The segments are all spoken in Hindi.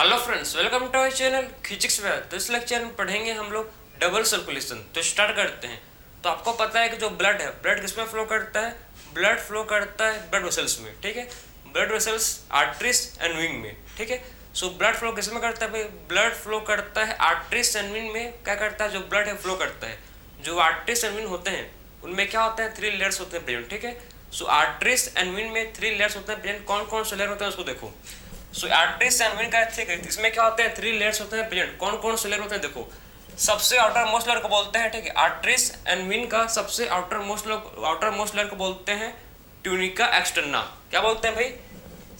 Hello friends, welcome to our channel physics में। तो इस लेक्चर में पढ़ेंगे हम लोग डबल सर्कुलेशन। तो स्टार्ट करते हैं। तो आपको पता है कि जो ब्लड है, ब्लड किसमें फ्लो करता है? ब्लड फ्लो करता है ब्लड वेसल्स में, ठीक है। Blood vessels, arteries and wing में, ठीक है। सो ब्लड फ्लो किसमें करता है भाई? ब्लड फ्लो करता है आर्टरीज एंड विंग में। क्या करता है? जो ब्लड है फ्लो करता है। जो आर्टरीज एंड विंग होते हैं उनमें क्या होता है? 3 लेयर्स होते हैं प्रेजेंट, ठीक है। सो आर्टरीज एंड विंग में 3 लेयर्स होते हैं प्रेजेंट। कौन कौन से लेयर होते हैं उसको देखो। सो आर्टरीज एंड विंग का ठीक है, इसमें क्या होते हैं? 3 लेयर्स होते हैं प्रेजेंट। कौन कौन से लेयर होते हैं देखो। सबसे आउटर मोस्ट लेयर को बोलते हैं, ठीक है, आर्टरीज एंड विंग का सबसे आउटर मोस्ट लेयर को बोलते हैं ट्यूनिका एक्सटर्ना। क्या बोलते हैं भाई?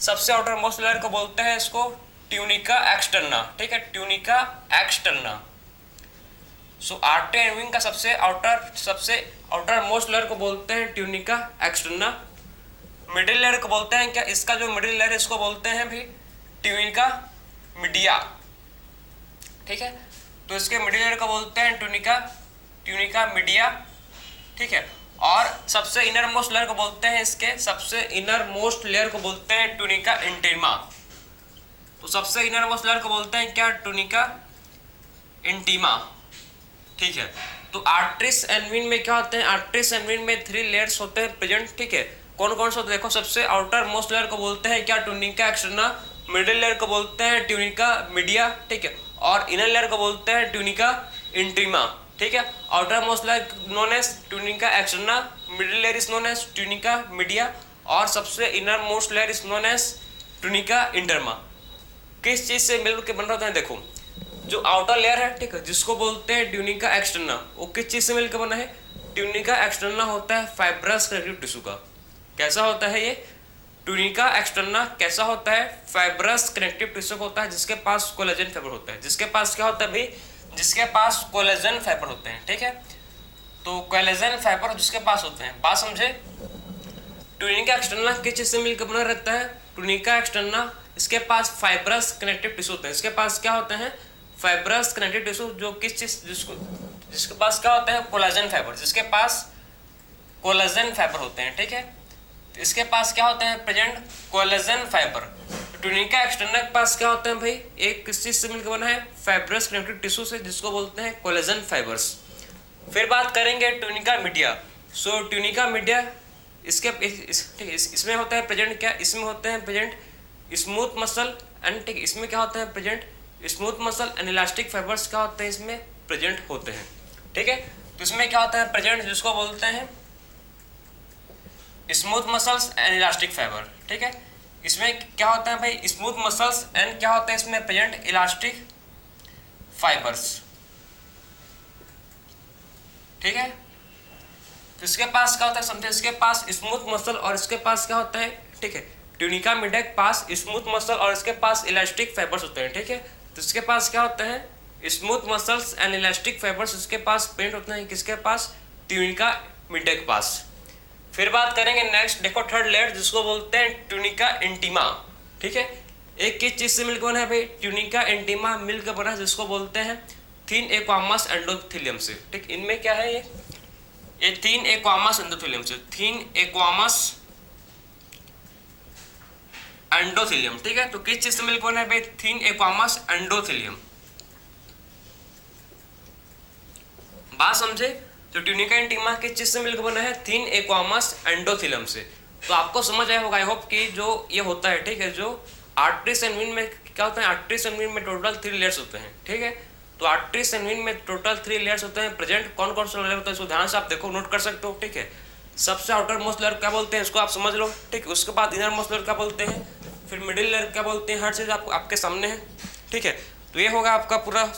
सबसे आउटर मोस्ट लेयर को बोलते हैं इसको ट्यूनिका एक्सटर्ना, ठीक है, tunica externa. So artery and wing का सबसे आउटर मोस्ट लेयर को बोलते हैं ट्यूनिका एक्सटर्ना। मिडिल लेयर को बोलते हैं क्या? इसका जो मिडिल लेयर है इसको बोलते हैं भी ट्यूनिका मीडिया, ठीक है। तो इसके मिडिल लेयर को बोलते हैं ट्यूनिका मीडिया, ठीक है। और सबसे इनर मोस्ट लेयर को बोलते हैं, इसके सबसे इनर मोस्ट लेयर को बोलते हैं ट्यूनिका इंटीमा। तो सबसे इनर मोस्ट लेयर को बोलते हैं क्या? ट्यूनिका इंटीमा, ठीक है। तो आर्टरीज एंड विंग में क्या होते हैं? आर्टरीज एंड विंग में 3 लेयर्स होते हैं प्रेजेंट, ठीक है। कौन कौन सा? देखो, सबसे आउटर मोस्ट लेयर को बोलते हैं क्या? Tunica externa. मिडिल लेयर को बोलते हैं ट्यूनिका मीडिया, ठीक है। और इनर लेयर को बोलते हैं ट्यूनिका इंटीमा, ठीक है। Outer most layer known as tunica externa, middle layer is known as tunica media, और सबसे inner most layer is known as tunica intima. किस चीज से मिलकर के बन रहा होता है? देखो, जो आउटर लेयर है, ठीक है, जिसको बोलते हैं ट्यूनिका एक्सटर्ना, वो किस चीज से मिलकर बना है? ट्यूनिका एक्सटर्ना होता है फाइब्रस कनेक्टिव टिश्यू का। कैसा होता है ये? ट्यूनिका एक्सटर्ना कैसा होता है? फाइब्रस कनेक्टिव टिश्यू होता है, जिसके पास कोलेजन फाइबर होता है। जिसके पास क्या होता है भाई? जिसके पास कोलेजन फाइबर होते हैं, ठीक है। तो कोलेजन फाइबर जिसके पास होते हैं, बात समझे। ट्यूनिका एक्सटर्ना किस चीज से मिलकर बना रहता है? ट्यूनिका एक्सटर्ना, इसके पास फाइब्रस कनेक्टिव टिश्यू होते हैं। इसके पास क्या होते हैं? फाइब्रस कनेक्टिव टिश्यू, जो किस चीज जिसके पास क्या होता है? Collagen fibre. जिसके पास कोलेजन फाइबर होते हैं, ठीक है। इसके पास क्या होते हैं present? Collagen fibre. Tunica externa के पास क्या होते हैं भाई? एक किस चीज से मिलकर बना है? फाइब्रस कनेक्टिव टिश्यू से, जिसको बोलते हैं कोलेजन फाइबर्स। फिर बात करेंगे ट्यूनिका मीडिया। सो ट्यूनिका मीडिया इसमें होता है प्रेजेंट क्या? इसमें होते हैं प्रेजेंट स्मूथ मसल एंड, ठीक, इसमें क्या होता है present? Smooth muscle and elastic fibres क्या होते हैं? इसमें प्रेजेंट होते हैं, ठीक है। तो इसमें क्या होता है प्रेजेंट? जिसको बोलते हैं smooth muscles and elastic fibre, ठीक है। इसमें क्या होता है भाई? स्मूथ मसल्स एंड क्या होता है इसमें प्रेजेंट? इलास्टिक फाइबर्स, ठीक है। तो इसके पास क्या होता है समझे? इसके पास स्मूथ मसल और इसके पास क्या होता है, ठीक है। ट्यूनिका मीडिया के पास स्मूथ मसल और इसके पास इलास्टिक फाइबर्स होते हैं, ठीक है। तो इसके पास क्या होता है? Smooth muscles and elastic fibres इसके पास पेंट होते हैं। किसके पास? ट्यूनिका मीडिया के पास। फिर बात करेंगे नेक्स्ट, देखो, थर्ड लेयर, जिसको बोलते हैं ट्यूनिका इंटीमा, ठीक है। एक किस चीज से मिलकर बना है भाई? ट्यूनिका इंटीमा मिलकर बना है, जिसको बोलते हैं थिन एक्वामस एंडोथेलियम से, ठीक। इनमें क्या है? ये थिन एक्वामस एंडोथेलियम से, थिन एक्वामस एंडोथेलियम, ठीक है। तो किस चीज से मिलकर बना है भाई? Thin squamous endothelium. बात समझे? तो ट्यूनिका इंटीमा किस चीज से मिलकर बना है? थिन एक्वामस एंडोथेलियम से। तो आपको समझ आया होगा, आई होप, कि जो ये होता है, ठीक है, जो आर्टरीज एंड विंग में क्या होता है? आर्टरीज एंड विंग में टोटल 3 लेयर्स होते हैं, ठीक है। तो आर्टरीज एंड विंग में टोटल 3 लेयर्स होते हैं प्रेजेंट। कौन कौन सा लेयर होता है इसको ध्यान से आप देखो, नोट कर सकते हो, ठीक है। सबसे आउटर मोस्ट लेयर क्या बोलते हैं, इसको आप समझ लो, ठीक। उसके बाद इनर मोस्ट लेयर क्या बोलते हैं, फिर मिडिल लेयर क्या बोलते हैं। हर चीज आपके सामने है, ठीक है। तो ये होगा आपका पूरा,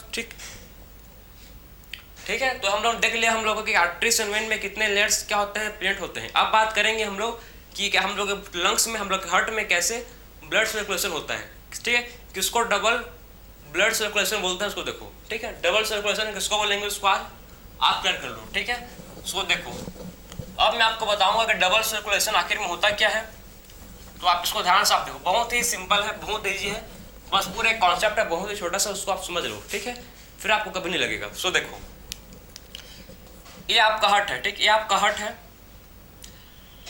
ठीक है। तो हम लोग देख लिया हम लोगों की आर्टरीज एंड वेन में कितने लेयर्स क्या होते हैं, प्रेजेंट होते हैं। अब बात करेंगे हम लोग कि क्या हम लोग लंग्स में, हम लोग हार्ट में कैसे ब्लड सर्कुलेशन होता है, ठीक है। किसको डबल ब्लड सर्कुलेशन बोलते हैं उसको देखो, ठीक है। डबल सर्कुलेशन किसको बोलेंगे उसको आज आप क्लियर कर लो, ठीक है। उसको देखो, अब मैं आपको बताऊंगा कि डबल सर्कुलेशन आखिर में होता क्या है। तो आप इसको ध्यान से आप देखो, बहुत ही सिंपल है, बहुत ईजी है, बस पूरा एक कॉन्सेप्ट है, बहुत ही छोटा सा, उसको आप समझ लो, ठीक है। फिर आपको कभी नहीं लगेगा। सो देखो, ये आपका हार्ट है, ठीक। ये आपका हार्ट है,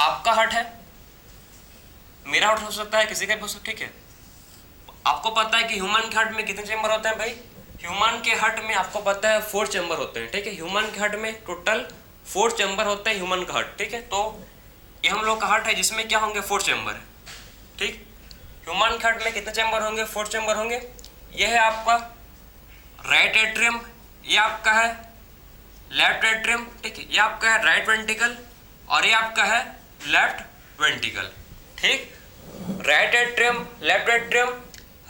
आपका हार्ट है, मेरा हार्ट हो सकता है, किसी का भी हो सकता है, ठीक है। आपको पता है कि ह्यूमन के हार्ट में कितने चेंबर होते हैं भाई? ह्यूमन के हार्ट में आपको पता है 4 चेंबर होते हैं, ठीक है। ह्यूमन के हार्ट में टोटल 4 चेंबर होते हैं ह्यूमन का हार्ट, ठीक है। तो ये हम लोग का हार्ट है जिसमें क्या होंगे 4 चेंबर, ठीक। ह्यूमन के हार्ट में कितने चेंबर होंगे? 4 चेंबर होंगे। यह है आपका राइट एट्रियम, ये आपका है लेफ्ट एट्रियम, ठीक है। ये आपका है राइट वेंट्रिकल और ये आपका है लेफ्ट वेंट्रिकल, ठीक। Right atrium, left atrium,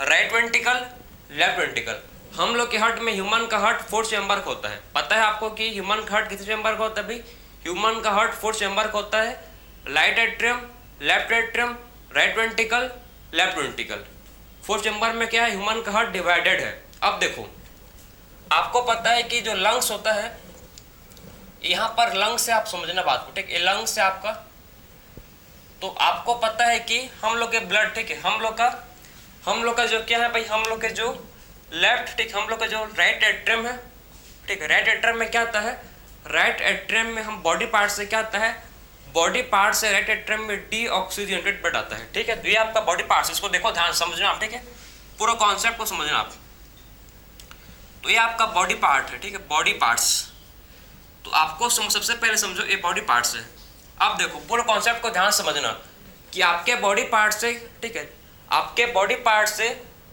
right ventricle, left ventricle. हम लोग के हार्ट में, ह्यूमन का हार्ट 4 चेंबर का होता है। पता है आपको कि ह्यूमन का हार्ट कितने चेंबर का होता है भाई? ह्यूमन का हार्ट 4 चेंबर का होता है। Right atrium, left atrium, right ventricle, left ventricle. 4 chamber में क्या है? ह्यूमन का हार्ट डिवाइडेड है। अब देखो, आपको पता है कि जो लंग्स होता है, यहाँ पर लंग्स से आप समझना बात को, ठीक। ये लंग्स से आपका, तो आपको पता है कि हम लोग के ब्लड, ठीक है, हम लोग का जो क्या है भाई, हम लोग के जो लेफ्ट, ठीक, हम लोग का जो राइट एट्रियम है, ठीक है। राइट एट्रियम में क्या आता है? राइट एट्रियम में हम बॉडी पार्ट से क्या आता है? बॉडी पार्ट से राइट एट्रियम में डीऑक्सीजनेटेड ब्लड आता है, ठीक है। तो ये आपका बॉडी पार्ट, इसको देखो, ध्यान समझना आप, ठीक है, पूरा कॉन्सेप्ट को समझना आप। तो ये आपका बॉडी पार्ट है, ठीक है, बॉडी पार्ट्स। तो आपको सबसे पहले समझो ये बॉडी पार्ट्स है। अब देखो पूरा कॉन्सेप्ट को ध्यान समझना कि आपके बॉडी पार्ट से, ठीक है, आपके बॉडी पार्ट से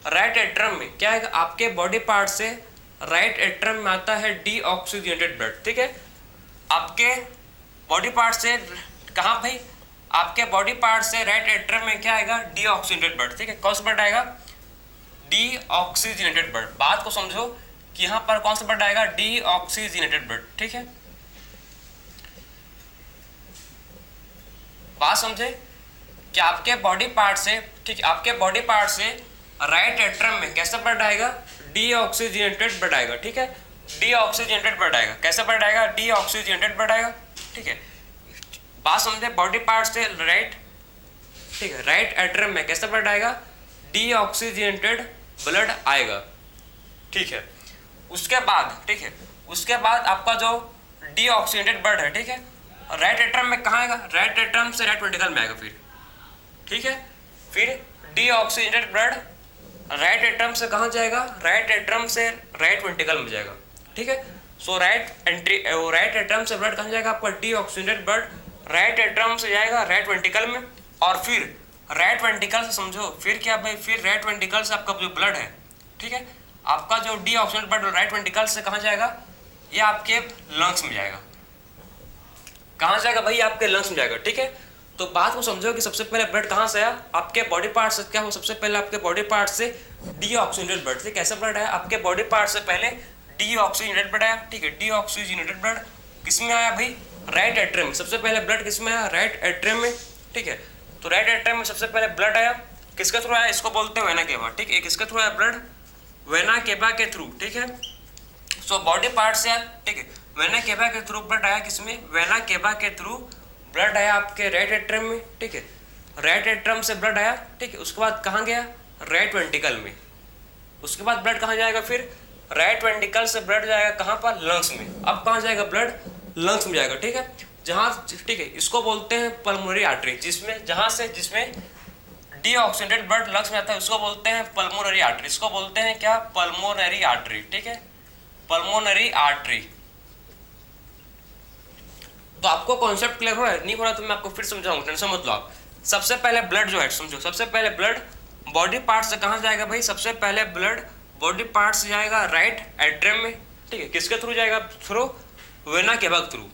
राइट एट्रियम में क्या है? आपके बॉडी पार्ट से राइट एट्रियम में आता है डीऑक्सीजनेटेड ब्लड, ठीक है। आपके बॉडी पार्ट से कहाँ भाई? आपके बॉडी पार्ट से राइट एट्रियम में क्या आएगा? डीऑक्सीजनेटेड ब्लड, ठीक है। कौन सा ब्लड आएगा? Deoxygenated blood. बात को समझो कि यहाँ पर कौन सा ब्लड आएगा? डीऑक्सीजनेटेड ब्लड, ठीक है। बात समझे कि आपके बॉडी पार्ट से, ठीक है, आपके बॉडी पार्ट से राइट एट्रियम में कैसा ब्लड आएगा? डीऑक्सीजनेटेड ब्लड आएगा, ठीक है। डीऑक्सीजनेटेड ब्लड आएगा। कैसा ब्लड आएगा? डीऑक्सीजनेटेड ब्लड आएगा, ठीक है। बात समझे, बॉडी पार्ट से राइट, ठीक है, राइट एट्रियम में कैसा ब्लड आएगा? डीऑक्सीजनेटेड ब्लड आएगा, ठीक है। उसके बाद, ठीक है, उसके बाद आपका जो डीऑक्सीजनेटेड ब्लड है, ठीक है, राइट एट्रियम में कहाँ आएगा? राइट एट्रियम से राइट वेंट्रिकल में आएगा फिर, ठीक है। फिर डीऑक्सीजनेटेड ब्लड राइट एट्रियम से कहाँ जाएगा? राइट एट्रियम से राइट वेंट्रिकल में जाएगा, ठीक है। सो राइट एट्रियम से ब्लड कहाँ जाएगा? आपका डीऑक्सीजनेटेड ब्लड राइट एट्रियम से जाएगा राइट वेंट्रिकल में, और फिर राइट वेंट्रिकल से समझो फिर क्या भाई? फिर राइट वेंट्रिकल से आपका जो ब्लड है, ठीक है, आपका जो डीऑक्सीजनेटेड ब्लड राइट वेंट्रिकल से कहाँ जाएगा? ये आपके लंग्स में जाएगा। कहाँ जाएगा भाई? आपके लंग्स में जाएगा, ठीक है। तो बात को समझो कि सबसे पहले ब्लड कहाँ से आया? आपके बॉडी पार्ट से। क्या हो? सबसे पहले आपके बॉडी पार्ट से डीऑक्सीजनेटेड ब्लड, ठीक, कैसा ब्लड आया? आपके बॉडी पार्ट से पहले डीऑक्सीजनेटेड ब्लड आया, ठीक है। डीऑक्सीजनेटेड ब्लड किसमें आया भाई? राइट एट्रियम में। सबसे पहले ब्लड किसमें आया? राइट एट्रियम में, ठीक है। तो राइट एट्रियम में सबसे पहले ब्लड आया, किसके थ्रू आया? इसको बोलते हैं वेना केवा, ठीक है। किसके थ्रू आया ब्लड? वेना केवा के थ्रू, ठीक है। सो बॉडी पार्ट से आया, ठीक है, वेना केवा के थ्रू ब्लड आया। किसमें? वेना केवा के थ्रू ब्लड आया आपके राइट एट्रियम में, ठीक है। राइट एट्रियम से ब्लड आया, ठीक है। उसके बाद कहाँ गया? राइट वेंट्रिकल में। उसके बाद ब्लड कहाँ जाएगा? फिर राइट वेंट्रिकल से ब्लड जाएगा कहाँ पर? लंग्स में। अब कहाँ जाएगा ब्लड? लंग्स में जाएगा, ठीक है। जहाँ, ठीक है, इसको बोलते हैं पल्मोनरी आर्टरी, जिसमें डीऑक्सीजनेटेड ब्लड लंग्स में आता है, उसको बोलते हैं पल्मोनरी आर्टरी। इसको बोलते हैं क्या? पल्मोनरी आर्टरी, ठीक है, पल्मोनरी आर्टरी। तो आपको कॉन्सेप्ट क्लियर हो रहा है? नहीं हो रहा तो मैं आपको फिर समझाऊंगा, टेंशन मत लो आप। सबसे पहले ब्लड जो है, समझो, सबसे पहले ब्लड बॉडी पार्ट से कहाँ जाएगा भाई? सबसे पहले ब्लड बॉडी पार्ट से जाएगा राइट एट्रियम में, ठीक है। किसके थ्रू जाएगा? थ्रू वेना केवा के थ्रू।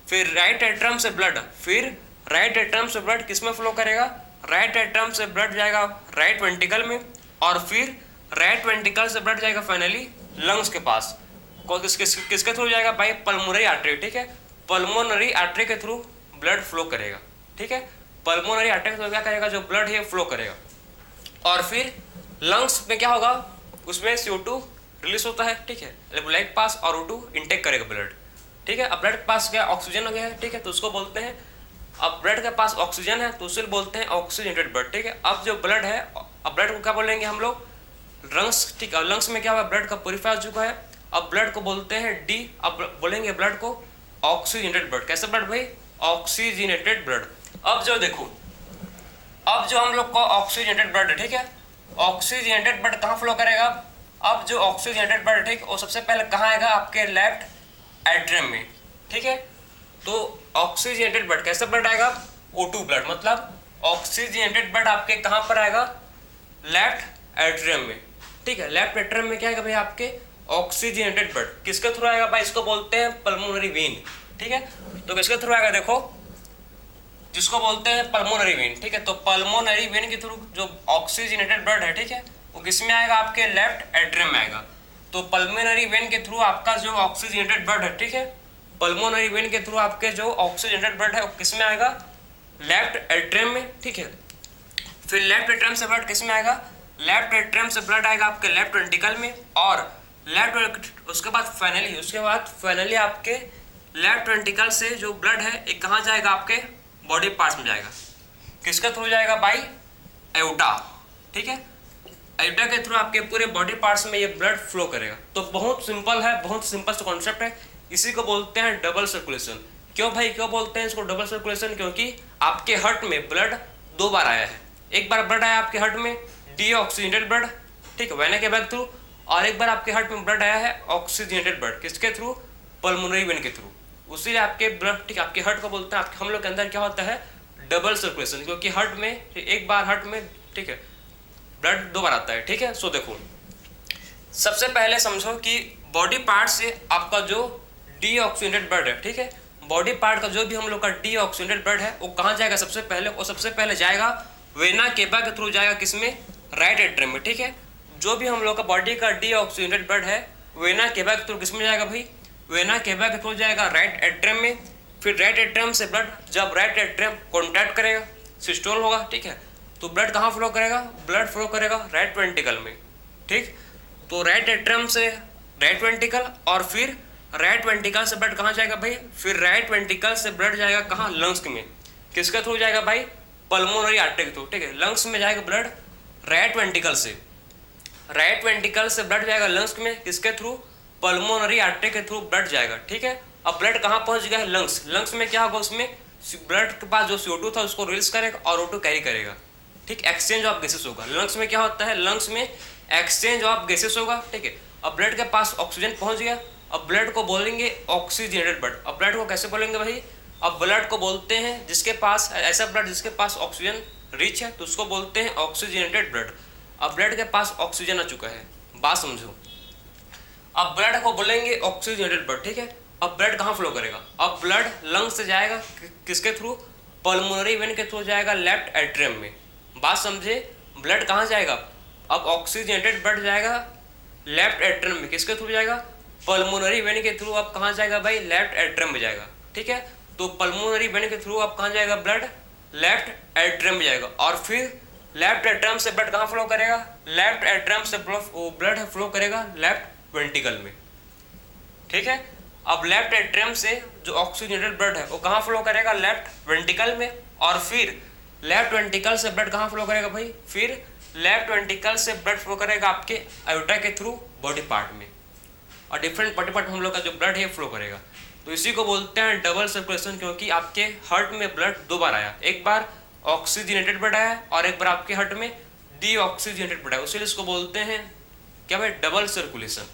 फिर राइट एट्रियम से ब्लड, फिर राइट एट्रियम से ब्लड किस में फ्लो करेगा? राइट एट्रियम से ब्लड जाएगा राइट वेंट्रिकल में, और फिर राइट वेंट्रिकल से ब्लड जाएगा फाइनली लंग्स के पास। किसके थ्रू जाएगा भाई? पल्मोनरी आर्टरी, ठीक है। पल्मोनरी आर्टरी के थ्रू ब्लड फ्लो करेगा, ठीक है। पल्मोनरी आर्टरी के थ्रू क्या करेगा? जो ब्लड है फ्लो करेगा, और फिर लंग्स में क्या होगा? उसमें CO2 रिलीज होता है, ठीक है। ब्लड पास और O2 इंटेक करेगा ब्लड, ठीक है। अब ब्लड के पास क्या? ऑक्सीजन हो गया है, ठीक है, तो उसको बोलते हैं, अब ब्लड के पास ऑक्सीजन है तो उसे बोलते हैं ऑक्सीजनेटेड ब्लड, ठीक है। अब जो ब्लड है, अब ब्लड को क्या बोलेंगे हम लोग? लंग्स, ठीक है। लंग्स में क्या हुआ? ब्लड का प्योरीफाई हो चुका है, अब ब्लड को बोलते हैं डी, अब बोलेंगे ब्लड को ऑक्सीजनेटेड ब्लड। कैसा ब्लड भाई? Oxygenated blood. अब जो देखो, अब जो हम लोग को ऑक्सीजनेटेड ब्लड है, ठीक है, ऑक्सीजनेटेड ब्लड कहाँ फ्लो करेगा? अब जो ऑक्सीजनेटेड ब्लड, ठीक, वो सबसे पहले कहाँ आएगा? आपके लेफ्ट एट्रियम में, ठीक है। तो ऑक्सीजनेटेड ब्लड, कैसा ब्लड आएगा? O2 ब्लड, मतलब ऑक्सीजनेटेड ब्लड आपके कहाँ पर आएगा? लेफ्ट एट्रियम में, ठीक है। लेफ्ट एट्रियम में क्या आएगा भाई? आपके ऑक्सीजनेटेड ब्लड किसके थ्रू आएगा भाई? इसको बोलते हैं पल्मोनरी वेन, ठीक है। तो किसके थ्रू आएगा? देखो, जिसको बोलते हैं पल्मोनरी वेन, ठीक है। तो पल्मोनरी वेन के थ्रू जो ऑक्सीजनेटेड ब्लड है, ठीक है, वो किसमें आएगा? आपके लेफ्ट एट्रियम में आएगा। तो पल्मोनरी वेन के थ्रू आपका जो ऑक्सीजनेटेड ब्लड है, ठीक है, पल्मोनरी वेन के थ्रू आपके जो ऑक्सीजनेटेड ब्लड है वो किसमें आएगा? लेफ्ट एट्रियम में, ठीक है। फिर लेफ्ट एट्रियम से ब्लड किसमें आएगा? लेफ्ट एट्रियम से ब्लड आएगा आपके लेफ्ट वेंट्रिकल में, और लेफ्ट, उसके बाद फाइनली आपके लेफ्ट वेंट्रिकल से जो ब्लड है ये कहाँ जाएगा? आपके बॉडी पार्ट्स में जाएगा। किसके थ्रू जाएगा भाई? एओर्टा, ठीक है। एओर्टा के थ्रू आपके पूरे बॉडी पार्ट्स में ये ब्लड फ्लो करेगा। तो बहुत सिंपल है, बहुत सिंपल सा कॉन्सेप्ट है। इसी को बोलते हैं डबल सर्कुलेशन। क्यों भाई, क्यों बोलते हैं इसको डबल सर्कुलेशन? क्योंकि आपके हार्ट में ब्लड 2 बार आया है। एक बार ब्लड आया आपके हार्ट में डीऑक्सीजनेटेड ब्लड, ठीक है, वेना के बैग थ्रू, और एक बार आपके हार्ट में ब्लड आया है ऑक्सीजनेटेड ब्लड, किसके थ्रू? पल्मोनरी वेन के थ्रू। उसी आपके ब्लड, ठीक है, आपके हार्ट को बोलते हैं, आपके हम लोग के अंदर क्या होता है? Double circulation. क्योंकि हार्ट में एक बार हार्ट में, ठीक है, ब्लड 2 बार आता है, ठीक है। सो देखो, सबसे पहले समझो कि बॉडी पार्ट से आपका जो डीऑक्सीजनेटेड ब्लड है, ठीक है, बॉडी पार्ट का जो भी हम लोग का डीऑक्सीजनेटेड ब्लड है वो कहाँ जाएगा? सबसे पहले जाएगा वेना केवा के थ्रू जाएगा, किसमें? राइट एट्रियम में, ठीक है। जो भी हम लोग का बॉडी का डीऑक्सीजनेटेड ब्लड है वेना केवा के थ्रू किसमें जाएगा भाई? वेना केवा के थ्रू जाएगा राइट एट्रियम में। फिर राइट एट्रियम से ब्लड, जब राइट एट्रियम कॉन्टैक्ट करेगा, सिस्टोल होगा, ठीक है, तो ब्लड कहाँ फ्लो करेगा? ब्लड फ्लो करेगा राइट वेंट्रिकल में, ठीक। तो राइट एट्रियम से राइट वेंट्रिकल, और फिर राइट वेंट्रिकल से ब्लड कहाँ जाएगा भाई? फिर राइट वेंट्रिकल से ब्लड जाएगा कहाँ? लंग्स में। किसके थ्रू जाएगा भाई? पल्मोनरी आर्टरी के थ्रू, ठीक है। लंग्स में जाएगा ब्लड राइट वेंट्रिकल से, राइट वेंट्रिकल से ब्लड जाएगा लंग्स में, किसके थ्रू? पल्मोनरी आर्टरी के थ्रू ब्लड जाएगा, ठीक है। अब ब्लड कहाँ पहुंच गया है? लंग्स। लंग्स में क्या होगा? उसमें ब्लड के पास जो CO2 था उसको रिलीज करेगा और O2 कैरी करेगा, ठीक। एक्सचेंज ऑफ गैसेस होगा। लंग्स में क्या होता है? लंग्स में एक्सचेंज ऑफ गैसेस होगा, ठीक है। अब ब्लड के पास ऑक्सीजन पहुंच गया, अब ब्लड को बोलेंगे ऑक्सीजनेटेड ब्लड। अब ब्लड को कैसे बोलेंगे भाई? अब ब्लड को बोलते हैं जिसके पास, ऐसा ब्लड जिसके पास ऑक्सीजन रिच है तो उसको बोलते हैं ऑक्सीजनेटेड ब्लड। अब ब्लड के पास ऑक्सीजन आ चुका है, बात समझो। अब ब्लड को बोलेंगे ऑक्सीजनेटेड ब्लड, ठीक है। अब ब्लड कहाँ फ्लो करेगा? अब ब्लड लंग से जाएगा किसके थ्रू? पल्मोनरी वेन के थ्रू जाएगा लेफ्ट एट्रियम में, बात समझे। ब्लड कहाँ जाएगा? अब ऑक्सीजनेटेड ब्लड जाएगा लेफ्ट एट्रियम में, किसके थ्रू जाएगा? पल्मोनरी वेन के थ्रू। अब कहाँ जाएगा भाई? लेफ्ट एट्रियम में जाएगा, ठीक है। तो पल्मोनरी वेन के थ्रू अब कहाँ जाएगा ब्लड? लेफ्ट एट्रियम में जाएगा, और फिर लेफ्ट एट्रियम से ब्लड कहाँ फ्लो करेगा? लेफ्ट एट्रियम से ब्लड फ्लो करेगा लेफ्ट वेंट्रिकल में, ठीक है। अब लेफ्ट एट्रियम से जो ऑक्सीजनेटेड ब्लड है वो कहाँ फ्लो करेगा? लेफ्ट वेंट्रिकल में, और फिर लेफ्ट वेंट्रिकल से ब्लड कहाँ फ्लो करेगा भाई? फिर लेफ्ट वेंट्रिकल से ब्लड फ्लो करेगा आपके आयोटा के थ्रू बॉडी पार्ट में, और डिफरेंट बॉडी पार्ट में हम लोग का जो ब्लड है फ्लो करेगा। तो इसी को बोलते हैं डबल सर्कुलेशन, क्योंकि आपके हार्ट में ब्लड 2 बार आया, एक बार ऑक्सीजनेटेड ब्लड आया और एक बार आपके हार्ट में डीऑक्सीजनेटेड ब्लड आया, इसलिए इसको बोलते हैं क्या भाई? Double circulation.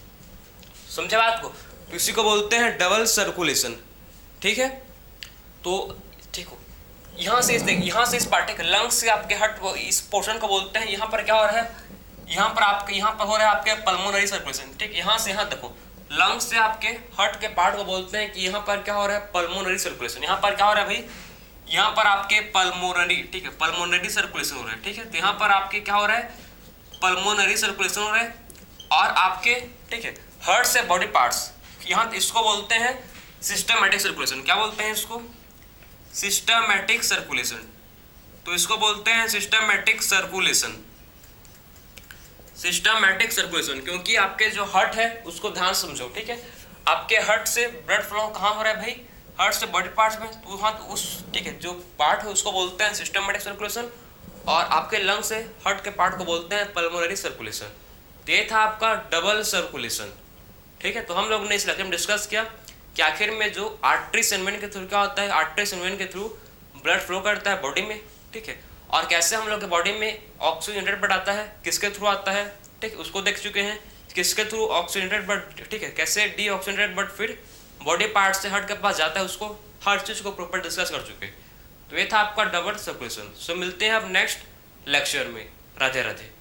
समझे बात को? तो इसी को बोलते हैं डबल सर्कुलेशन, ठीक है। तो ठीक हो, यहाँ से इस पार्ट के लंग्स से आपके हार्ट, इस पोर्शन को बोलते हैं, यहाँ पर क्या हो रहा है? यहाँ पर हो रहा है आपके पल्मोनरी सर्कुलेशन, ठीक। यहाँ से यहाँ देखो, लंग्स से आपके हार्ट के पार्ट को बोलते हैं कि यहाँ पर क्या हो रहा है? Pulmonary circulation. यहाँ पर क्या हो रहा है भाई? यहाँ पर आपके पल्मोनरी, ठीक है, पल्मोनरी सर्कुलेशन हो रहा है, ठीक है। तो यहाँ पर आपके क्या हो रहा है? पल्मोनरी सर्कुलेशन हो रहा है, और आपके, ठीक है, हार्ट से बॉडी पार्ट्स, यहाँ इसको बोलते हैं सिस्टमैटिक सर्कुलेशन। क्या बोलते हैं इसको? Systematic circulation. तो इसको बोलते हैं सिस्टमैटिक सर्कुलेशन, सिस्टमैटिक सर्कुलेशन, क्योंकि आपके जो हार्ट है उसको ध्यान समझो, ठीक है। आपके हार्ट से ब्लड फ्लो कहाँ हो रहा है भाई? हार्ट से बॉडी पार्ट्स में, तो वहाँ उस, ठीक है, जो पार्ट है उसको बोलते हैं सिस्टमैटिक सर्कुलेशन, और आपके लंग से हार्ट के पार्ट को बोलते हैं पल्मोनरी सर्कुलेशन। तो ये था आपका डबल सर्कुलेशन, ठीक है। तो हम लोग ने इस लेक्चर में डिस्कस किया कि आखिर में जो आर्टरी एंड वेन के थ्रू क्या होता है? आर्टरी एंड वेन के थ्रू ब्लड फ्लो करता है बॉडी में, ठीक है, और कैसे हम लोग के बॉडी में ऑक्सीजनेटेड ब्लड आता है, किसके थ्रू आता है, ठीक, उसको देख चुके हैं, किसके थ्रू ऑक्सीजनेटेड ब्लड, ठीक है, कैसे डीऑक्सीजनेटेड ब्लड फिर बॉडी पार्ट से हार्ट के पास जाता है, उसको हर चीज़ को प्रॉपर डिस्कस कर चुके हैं। तो ये था आपका डबल सर्कुलेशन। सो मिलते हैं अब नेक्स्ट लेक्चर में। राधे राधे।